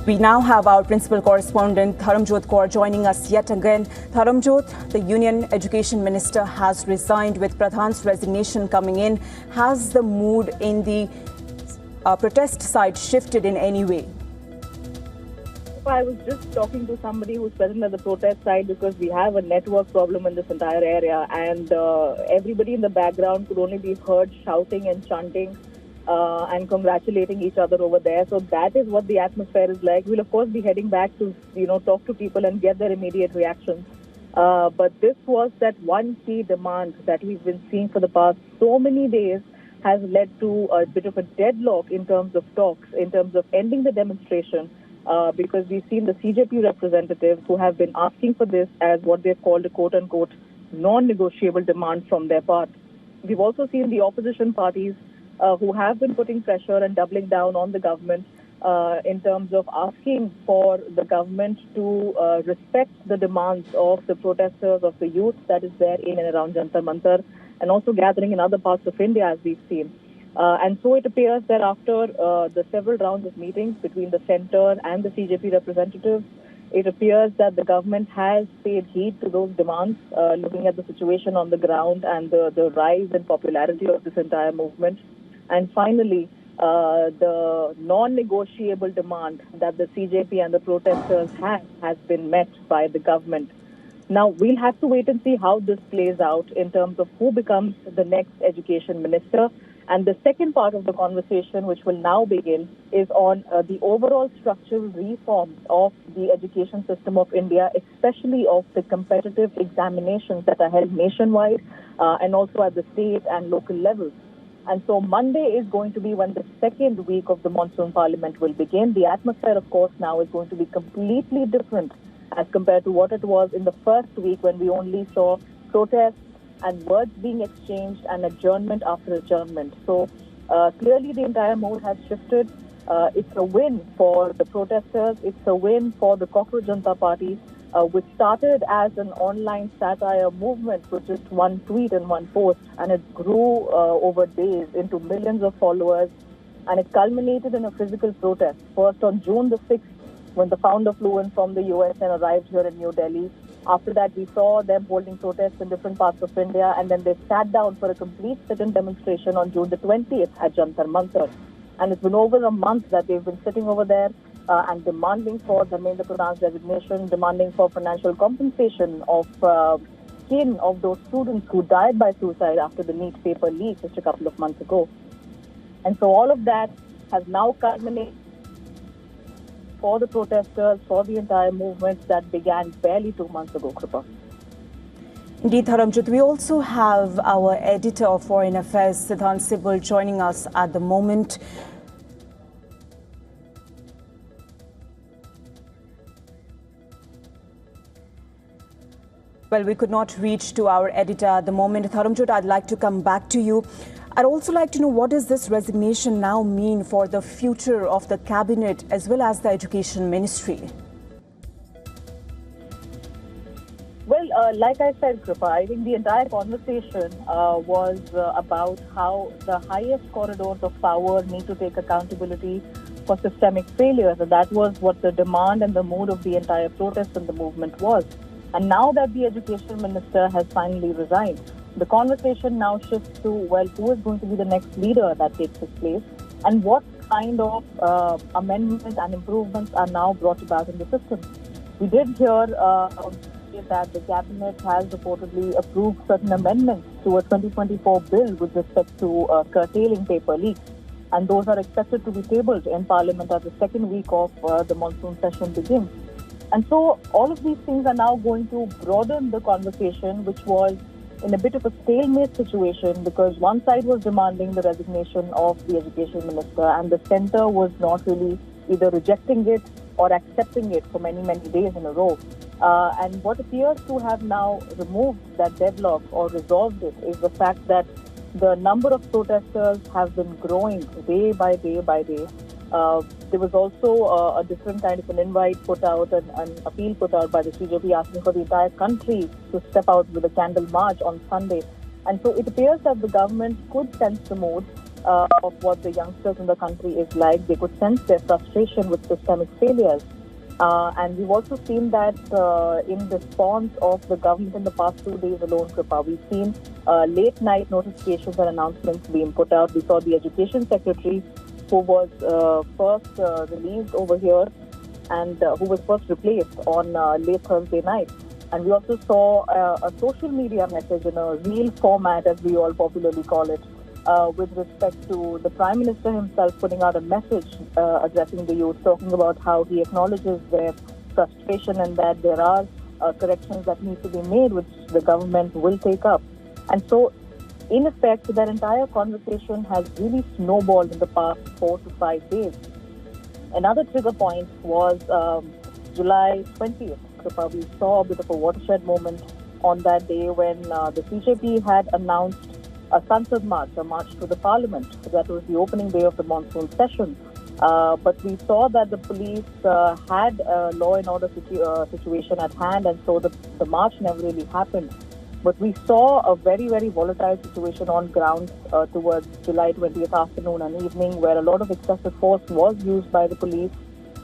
We now have our principal correspondent Dharmendra Kaur joining us yet again. Dharmendra, the Union Education Minister has resigned with Pradhan's resignation coming in. Has the mood in the protest side shifted in any way? I was just talking to somebody who's present at the protest side because we have a network problem in this entire area, and everybody in the background could only be heard shouting and chanting and congratulating each other over there. So that is what the atmosphere is like. We'll of course be heading back to talk to people and get their immediate reactions. But this was that one key demand that we've been seeing for the past so many days has led to a bit of a deadlock in terms of talks, in terms of ending the demonstration. Because we've seen the CJP representatives who have been asking for this as what they've called a quote-unquote non-negotiable demand from their part. We've also seen the opposition parties who have been putting pressure and doubling down on the government in terms of asking for the government to respect the demands of the protesters, of the youth that is there in and around Jantar Mantar, and also gathering in other parts of India, as we've seen. And so it appears that after the several rounds of meetings between the centre and the CJP representatives, it appears that the government has paid heed to those demands, looking at the situation on the ground and the rise in popularity of this entire movement. And finally, the non-negotiable demand that the CJP and the protesters have has been met by the government. Now, we'll have to wait and see how this plays out in terms of who becomes the next education minister. And the second part of the conversation, which will now begin, is on the overall structural reforms of the education system of India, especially of the competitive examinations that are held nationwide and also at the state and local levels. And so Monday is going to be when the second week of the monsoon parliament will begin. The atmosphere, of course, now is going to be completely different as compared to what it was in the first week when we only saw protests and words being exchanged and adjournment after adjournment. So clearly the entire mood has shifted. It's a win for the protesters. It's a win for the Cockroach Janata Party, which started as an online satire movement with just one tweet and one post, and it grew over days into millions of followers, and it culminated in a physical protest. First on June the 6th, when the founder flew in from the US and arrived here in New Delhi. After that, we saw them holding protests in different parts of India, and then they sat down for a complete sit-in demonstration on June the 20th at Jantar Mantar. And it's been over a month that they've been sitting over there and demanding for Dharmendra Pradhan's resignation, demanding for financial compensation of kin of those students who died by suicide after the neet paper leak just a couple of months ago. And so all of that has now culminated for the protesters, for the entire movement that began barely 2 months ago, Kripa. Indeed, Dharmendra, we also have our editor of Foreign Affairs, Siddhant Sibal, joining us at the moment. Well, we could not reach to our editor at the moment. Dharmendra, I'd like to come back to you. I'd also like to know, what does this resignation now mean for the future of the cabinet as well as the education ministry? Well, like I said, Kripa, I think the entire conversation was about how the highest corridors of power need to take accountability for systemic failures. And that was what the demand and the mood of the entire protest and the movement was. And now that the education minister has finally resigned, the conversation now shifts to, well, who is going to be the next leader that takes his place, and what kind of amendments and improvements are now brought about in the system. We did hear that the cabinet has reportedly approved certain amendments to a 2024 bill with respect to curtailing paper leaks, and those are expected to be tabled in Parliament as the second week of the monsoon session begins. And so all of these things are now going to broaden the conversation, which was in a bit of a stalemate situation, because one side was demanding the resignation of the education minister and the centre was not really either rejecting it or accepting it for many, many days in a row. And what appears to have now removed that deadlock or resolved it is the fact that the number of protesters have been growing day by day by day. There was also a different kind of an invite put out, an appeal put out by the CJP asking for the entire country to step out with a candle march on Sunday. And so it appears that the government could sense the mood of what the youngsters in the country is like. They could sense their frustration with systemic failures. And we've also seen that in response of the government in the past 2 days alone, Kripa, we've seen late night notifications and announcements being put out. We saw the Education Secretary, who was first released over here and who was first replaced on late Thursday night. And we also saw a social media message in a reel format, as we all popularly call it, with respect to the Prime Minister himself putting out a message addressing the youth, talking about how he acknowledges their frustration and that there are corrections that need to be made, which the government will take up. And so, in effect, that entire conversation has really snowballed in the past 4 to 5 days. Another trigger point was July 20th. We saw a bit of a watershed moment on that day when the CJP had announced a Sansad March, a march to the Parliament. That was the opening day of the monsoon session. But we saw that the police had a law and order situation at hand, and so the march never really happened. But we saw a very, very volatile situation on ground towards July 20th afternoon and evening, where a lot of excessive force was used by the police.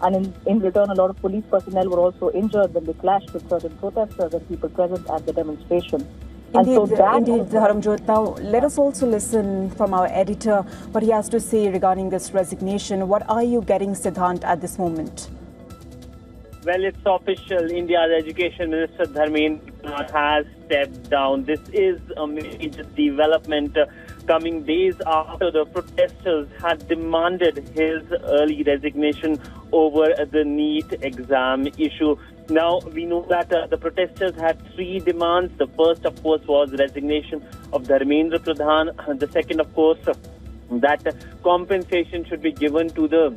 And in return, a lot of police personnel were also injured when they clashed with certain protesters and people present at the demonstration. Indeed, Dharmjot. Now, let us also listen from our editor what he has to say regarding this resignation. What are you getting, Siddhant, at this moment? Well, it's official. India's Education Minister Dharmendra Pradhan has stepped down. This is a major development coming days after the protesters had demanded his early resignation over the NEET exam issue. Now, we know that the protesters had 3 demands. The first, of course, was resignation of Dharmendra Pradhan. The second, of course, that compensation should be given to the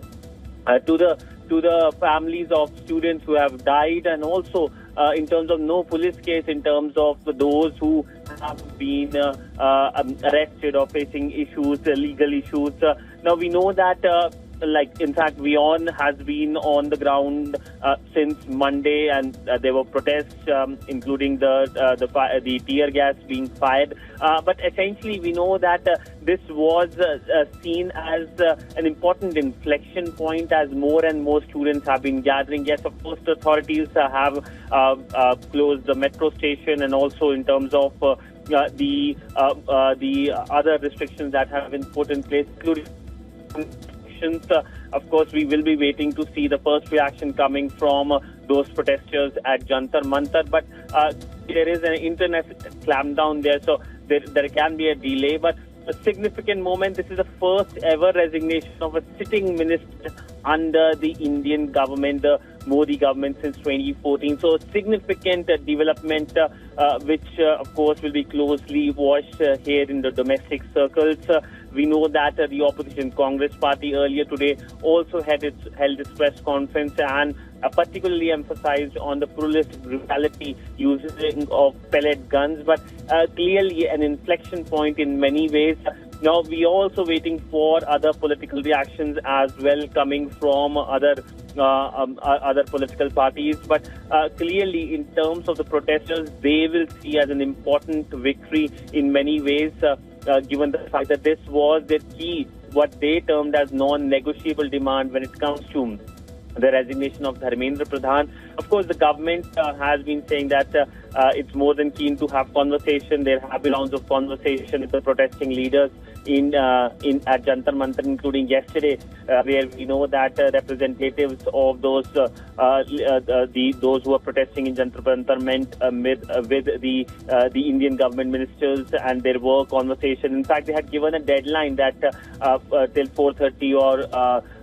families of students who have died, and also in terms of no police case, in terms of those who have been arrested or facing issues, legal issues. Now, we know that in fact, WION has been on the ground since Monday, and there were protests, including the tear gas being fired. But essentially, we know that this was seen as an important inflection point as more and more students have been gathering. Yes, of course, the authorities have closed the metro station, and also in terms of the other restrictions that have been put in place, including of course, we will be waiting to see the first reaction coming from those protesters at Jantar Mantar. But there is an internet clampdown there, so there can be a delay. But a significant moment. This is the first ever resignation of a sitting minister under the Indian government, the Modi government, since 2014. So a significant development, which of course will be closely watched here in the domestic circles. We know that the opposition Congress party earlier today also held its press conference and particularly emphasized on the pluralistic brutality using of pellet guns, but clearly an inflection point in many ways. Now, we are also waiting for other political reactions as well coming from other political parties. But clearly, in terms of the protesters, they will see as an important victory in many ways, given the fact that this was their key, what they termed as non-negotiable demand when it comes to the resignation of Dharmendra Pradhan. Of course, the government has been saying that it's more than keen to have conversation. There have been rounds of conversation with the protesting leaders at Jantar Mantar, including yesterday, where we know that representatives of those who are protesting in Jantar Mantar with the Indian government ministers, and there were conversation. In fact, they had given a deadline that till 4:30 or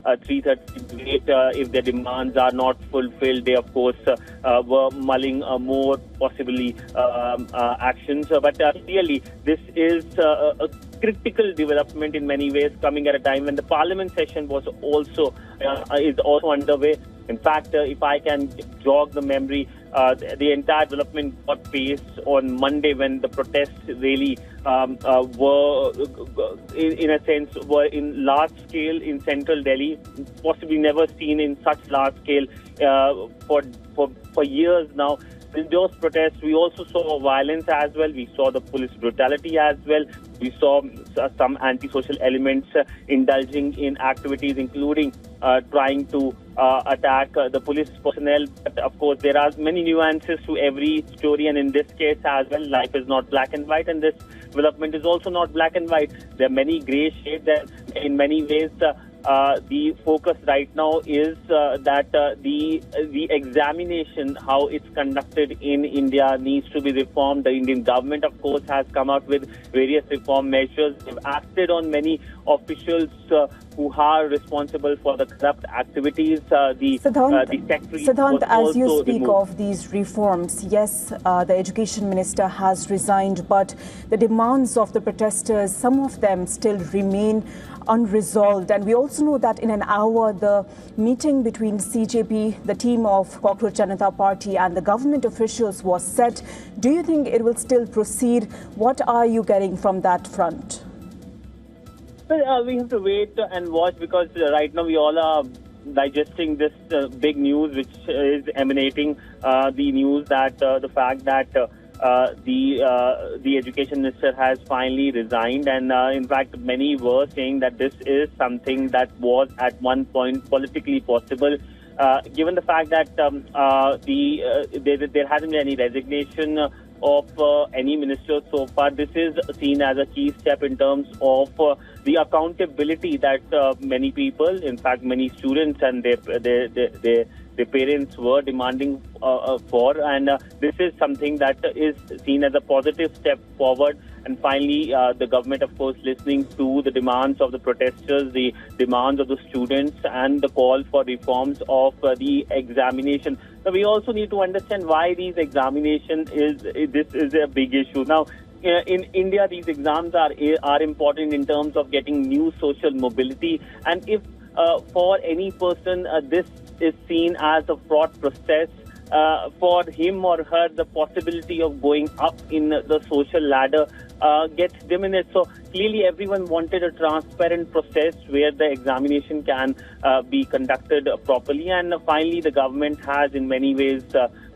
3:30, if their demands are not fulfilled. They, of course, were mulling more possibly actions. But clearly, this is a critical development in many ways, coming at a time when the Parliament session was also underway. In fact, if I can jog the memory, the entire development got paced on Monday when the protests really were, in a sense, were in large scale in central Delhi, possibly never seen in such large scale for years now. In those protests, we also saw violence as well. We saw the police brutality as well. We saw some antisocial elements indulging in activities, including trying to attack the police personnel. But of course, there are many nuances to every story, and in this case as well, life is not black and white, and this development is also not black and white. There are many grey shades, and in many ways, the focus right now is that the examination, how it's conducted in India, needs to be reformed. The Indian government, of course, has come out with various reform measures. They've acted on many officials who are responsible for the corrupt activities. The secretary Siddhant, as you speak removed. of these reforms, yes, the Education Minister has resigned, but the demands of the protesters, some of them still remain unresolved. And we also know that in an hour, the meeting between CJP, the team of Cockroach Janata Party, and the government officials was set. Do you think it will still proceed? What are you getting from that front? Well, we have to wait and watch, because right now we all are digesting this big news, which is emanating the news that the fact that the Education Minister has finally resigned, and in fact many were saying that this is something that was at one point politically possible. Given the fact that there hasn't been any resignation of any minister so far, this is seen as a key step in terms of the accountability that many people, in fact many students and their parents were demanding for, and this is something that is seen as a positive step forward. And finally, the government, of course, listening to the demands of the protesters, the demands of the students, and the call for reforms of the examination. So we also need to understand why these examinations is a big issue. Now, in India, these exams are important in terms of getting new social mobility, and if for any person this is seen as a fraught process, for him or her, the possibility of going up in the social ladder gets diminished. So clearly everyone wanted a transparent process where the examination can be conducted properly, and finally the government has in many ways,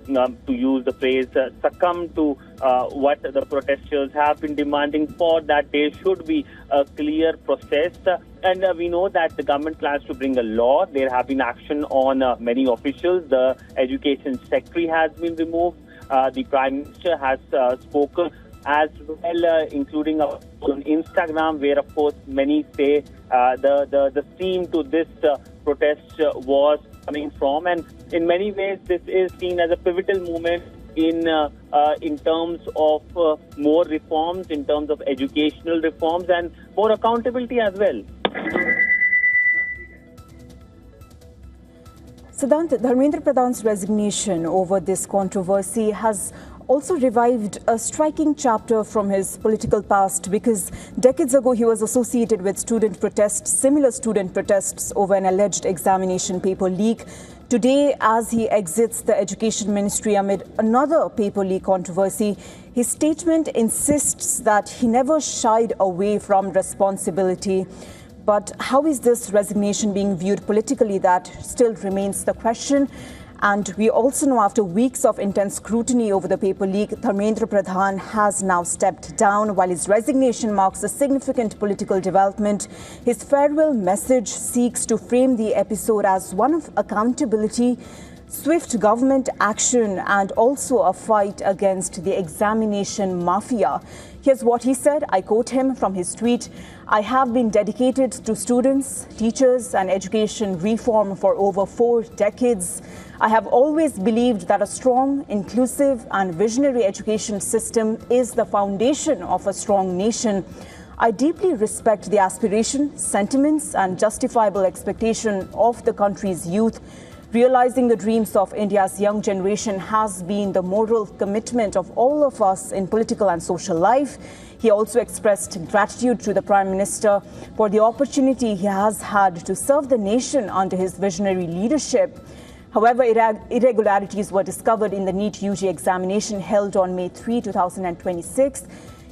to use the phrase, succumbed to what the protesters have been demanding for, that there should be a clear process. And we know that the government plans to bring a law. There have been action on many officials. The Education Secretary has been removed. The Prime Minister has spoken as well, including on Instagram, where of course many say the theme to this protest was coming from, and in many ways this is seen as a pivotal moment in terms of more reforms, in terms of educational reforms, and more accountability as well. Siddhant, Dharmendra Pradhan's resignation over this controversy has also revived a striking chapter from his political past, because decades ago he was associated with student protests, similar student protests over an alleged examination paper leak. Today, as he exits the Education Ministry amid another paper leak controversy, his statement insists that he never shied away from responsibility. But how is this resignation being viewed politically? That still remains the question. And we also know, after weeks of intense scrutiny over the paper leak, Dharmendra Pradhan has now stepped down. While his resignation marks a significant political development, his farewell message seeks to frame the episode as one of accountability, swift government action, and also a fight against the examination mafia. Here's what he said. I quote him from his tweet: "I have been dedicated to students, teachers, and education reform for over 4 decades. I have always believed that a strong, inclusive, and visionary education system is the foundation of a strong nation. I deeply respect the aspiration, sentiments, and justifiable expectation of the country's youth. Realizing the dreams of India's young generation has been the moral commitment of all of us in political and social life." He also expressed gratitude to the Prime Minister for the opportunity he has had to serve the nation under his visionary leadership. However, irregularities were discovered in the NEET UG examination held on May 3, 2026.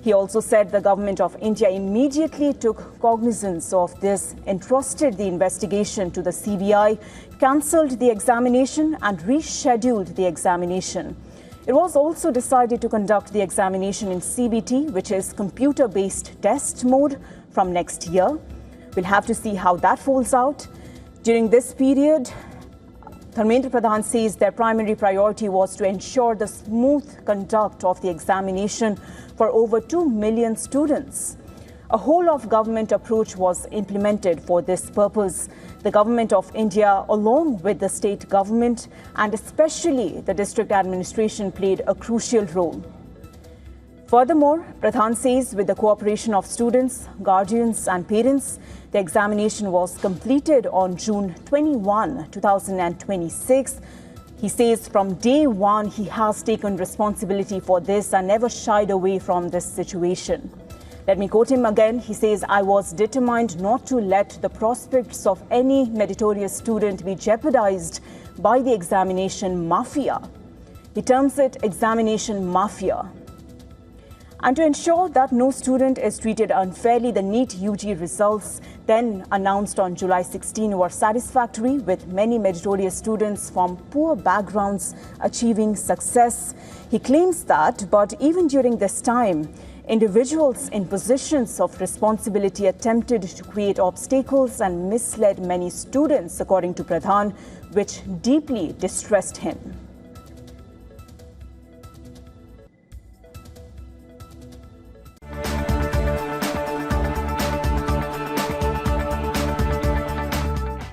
He also said the government of India immediately took cognizance of this, entrusted the investigation to the CBI, cancelled the examination, and rescheduled the examination. It was also decided to conduct the examination in CBT, which is computer-based test mode, from next year. We'll have to see how that folds out. During this period, Dharmendra Pradhan says their primary priority was to ensure the smooth conduct of the examination for over 2 million students. A whole-of-government approach was implemented for this purpose. The Government of India, along with the state government and especially the district administration, played a crucial role. Furthermore, Pradhan says with the cooperation of students, guardians and parents, the examination was completed on June 21, 2026. He says from day one, he has taken responsibility for this and never shied away from this situation. Let me quote him again. He says, "I was determined not to let the prospects of any meritorious student be jeopardized by the examination mafia." He terms it examination mafia. And to ensure that no student is treated unfairly, the NEET UG results then announced on July 16 were satisfactory, with many meritorious students from poor backgrounds achieving success. He claims that, but even during this time, individuals in positions of responsibility attempted to create obstacles and misled many students, according to Pradhan, which deeply distressed him.